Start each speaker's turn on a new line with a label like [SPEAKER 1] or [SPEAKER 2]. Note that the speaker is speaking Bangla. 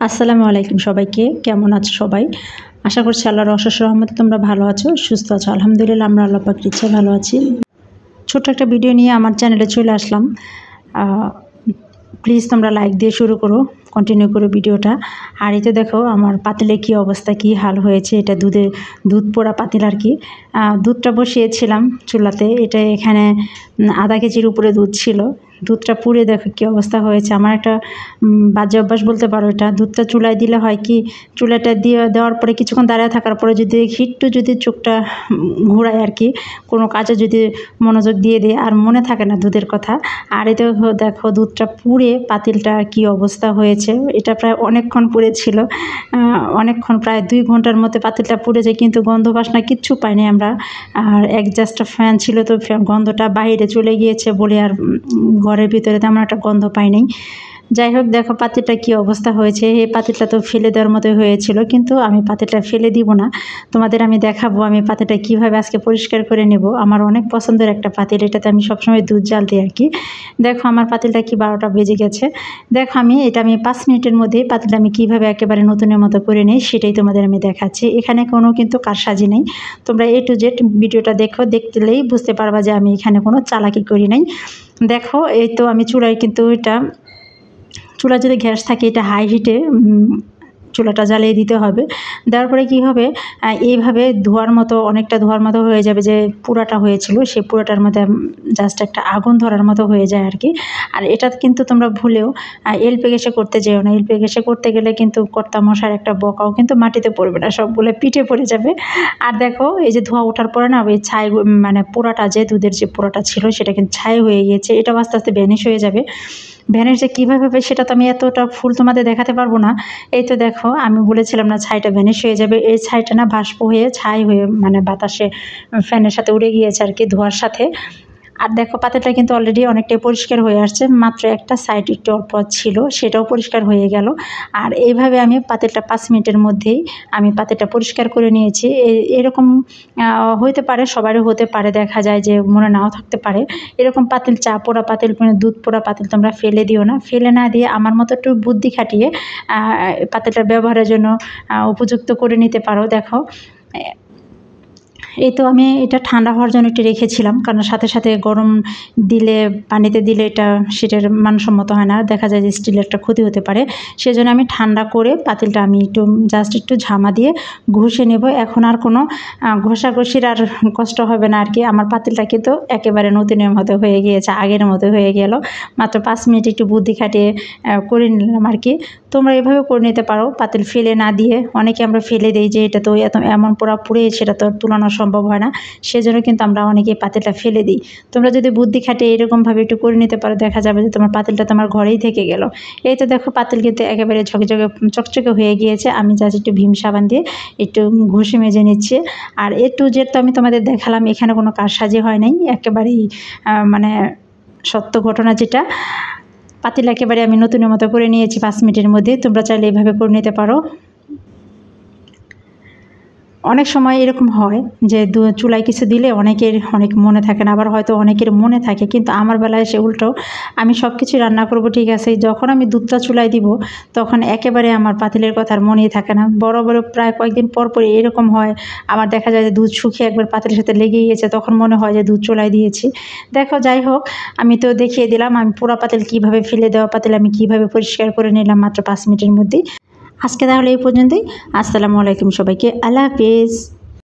[SPEAKER 1] আসসালামু আলাইকুম সবাইকে। কেমন আছো সবাই? আশা করছি আল্লাহর অশেষ রহমতে তোমরা ভালো আছো, সুস্থ আছো। আলহামদুলিল্লাহ আমরা আল্লাহ পাকের ইচ্ছায় ভালো আছি। ছোট্ট একটা ভিডিও নিয়ে আমার চ্যানেলে চলে আসলাম। প্লিজ তোমরা লাইক দিয়ে শুরু করো, কন্টিনিউ করো ভিডিওটা। আর এই তো দেখো আমার পাতিলে কী অবস্থা, কী হাল হয়েছে। এটা দুধ পোড়া পাতিল আর কি। দুধটা বসিয়েছিলাম চুলাতে। এটা এখানে আধা কেজির উপরে দুধ ছিল। দুধটা পুড়ে দেখো কী অবস্থা হয়েছে। আমার একটা বাজে অভ্যাস বলতে পারো এটা। দুধটা চুলায় দিলে হয় কি, চুলাটা দেওয়ার পরে কিছুক্ষণ দাঁড়িয়ে থাকার পরে যদি একটু যদি চোখটা ঘোরায় আর কি, কোনো কাজে যদি মনোযোগ দিয়ে দিই আর মনে থাকে না দুধের কথা। আর এতে দেখো দুধটা পুড়ে পাতিলটা কি অবস্থা হয়েছে। এটা প্রায় অনেকক্ষণ পুড়েছিল, অনেকক্ষণ প্রায় 2 ঘন্টার মধ্যে পাতিলটা পুড়ে যায়, কিন্তু গন্ধ বাসনা কিচ্ছু পাইনি আমরা। আর একজাস্টটা ফ্যান ছিল, তো গন্ধটা বাইরে চলে গিয়েছে বলে আর ঘরের ভিতরে তেমন একটা গন্ধ পাইনি। যাই হোক, দেখো পাতিলটা কী অবস্থা হয়েছে। এই পাতিলটা তো ফেলে দেওয়ার মতো হয়েছিল, কিন্তু আমি পাতিলটা ফেলে দিব না, তোমাদের আমি দেখাবো আমি পাতিলটা কীভাবে আজকে পরিষ্কার করে নেব। আমার অনেক পছন্দের একটা পাতিল, এটাতে আমি সবসময় দুধ জাল দিই আর কি। দেখো আমার পাতিলটা কি 12টা বেজে গেছে। দেখো আমি 5 মিনিটের মধ্যে পাতিলটা আমি কীভাবে একেবারে নতুনের মতো করে নিই সেটাই তোমাদের আমি দেখাচ্ছি। এখানে কোনো কিন্তু কারসাজি নেই। তোমরা A to Z ভিডিওটা দেখলেই বুঝতে পারবা যে আমি এখানে কোনো চালাকি করি নাই। দেখো এই তো আমি চুলায়, কিন্তু চুলা যদি গ্যাস থাকে এটা হাই হিটে চুলাটা জ্বালিয়ে দিতে হবে। দেওয়ার পরে কী হবে, এইভাবে অনেকটা ধোয়ার মতো হয়ে যাবে। যে পুরাটা হয়েছিল সেই পুরাটার মধ্যে জাস্ট একটা আগুন ধরার মতো হয়ে যায় আর কি। আর এটা কিন্তু তোমরা ভুলেও এলপি গ্যাসে করতে যেও না। এলপি গ্যাসে করতে গেলে কিন্তু কর্তামশার একটা বকাও কিন্তু মাটিতে পড়বে না, সবগুলো পিঠে পড়ে যাবে। আর দেখো এই যে ধোঁয়া ওঠার পরে না, ওই ছাই মানে পোড়াটা, যে দুধের যে পোড়াটা ছিল সেটা কিন্তু ছাই হয়ে গিয়েছে। এটাও আস্তে আস্তে ভ্যানিশ হয়ে যাবে। ভ্যানিশ যে কীভাবে হবে সেটা তো আমি এতটা ফুল তোমাদের দেখাতে পারবো না। এই তো দেখো আমি বলেছিলাম না ছাইটা ভ্যানিশ হয়ে যাবে। এই ছাইটা না বাষ্প হয়ে ছাই হয়ে মানে বাতাসে ফ্যানের সাথে উড়ে গিয়েছে আর কি, ধোঁয়ার সাথে। আর দেখো পাতিলটা কিন্তু অলরেডি অনেকটাই পরিষ্কার হয়ে আসছে। মাত্র একটা সাইড একটু অল্প ছিল, সেটাও পরিষ্কার হয়ে গেল। আর এইভাবে আমি পাতিলটা 5 মিনিটের মধ্যেই আমি পাতিলটা পরিষ্কার করে নিয়েছি। এরকম হইতে পারে, সবারই হতে পারে, দেখা যায় যে মনে নাও থাকতে পারে। এরকম পাতিল, চা পোড়া পাতিল, মানে দুধ পোড়া পাতিল তোমরা ফেলে দিও না। ফেলে না দিয়ে আমার মতো একটু বুদ্ধি খাটিয়ে পাতিলটা ব্যবহারের জন্য উপযুক্ত করে নিতে পারো। দেখো এই তো আমি এটা ঠান্ডা হওয়ার জন্য একটু রেখেছিলাম, কারণ সাথে সাথে গরম দিলে, পানিতে দিলে এটা সেটার মানসম্মত হয় না, দেখা যায় যে স্টিলের একটা ক্ষতি হতে পারে। সেজন্য আমি ঠান্ডা করে পাতিলটা আমি একটু ঝামা দিয়ে ঘষে নেব। এখন আর কোনো ঘষাঘষির আর কষ্ট হবে না আর কি। আমার পাতিলটা কিন্তু একেবারে নতুনের মতো হয়ে গিয়েছে, আগের মতো হয়ে গেল। মাত্র 5 মিনিট একটু বুদ্ধি খাটিয়ে করে নিলাম আর কি। তোমরা এভাবে করে নিতে পারো, পাতিল ফেলে না দিয়ে। অনেকে আমরা ফেলে দিই যে এটা তো এমন পোড়া পুড়ে সেটা তো তুলানো সম্ভব হয় না, সেজন্য কিন্তু আমরা অনেকেই পাতিলটা ফেলে দিই। তোমরা যদি বুদ্ধি খাটিয়ে এরকমভাবে একটু করে নিতে পারো, দেখা যাবে যে তোমার পাতিলটা তোমার ঘরেই থেকে গেল। এই তো দেখো পাতিল কিন্তু একেবারে চকচকে হয়ে গিয়েছে। আমি জাস্ট একটু ভীম সাবান দিয়ে একটু ঘষে মেজে নিচ্ছি। আর A to Z তো আমি তোমাদের দেখালাম, এখানে কোনো কারসাজি হয় নাই, একেবারেই মানে সত্য ঘটনা যেটা। পাতিল একেবারে আমি নতুনের মতো করে নিয়েছি 5 মিনিটের মধ্যে। তোমরা চাইলে এইভাবে করে নিতে পারো। অনেক সময় এরকম হয় যে চুলায় কিছু দিলে অনেক মনে থাকে না, আবার হয়তো অনেকের মনে থাকে, কিন্তু আমার বেলায় সে উল্টো। আমি সব কিছু রান্না করব ঠিক আছে, যখন আমি দুধটা চুলায় দিব তখন একেবারে আমার পাতিলের কথা আর মনেই থাকে না। বড় প্রায় কয়েকদিন পর পরই এরকম হয়। আবার দেখা যায় যে দুধ শুকিয়ে একবার পাতিলের সাথে লেগে গিয়েছে, তখন মনে হয় যে দুধ চুলায় দিয়েছি। দেখো যাই হোক, আমি তো দেখিয়ে দিলাম আমি পোড়া পাতিল কীভাবে, ফেলে দেওয়া পাতিল আমি কীভাবে পরিষ্কার করে নিলাম মাত্র 5 মিনিটের মধ্যেই। আজকে তাহলে এই পর্যন্তই। আসসালামু আলাইকুম সবাইকে, আল্লাহ হাফেজ।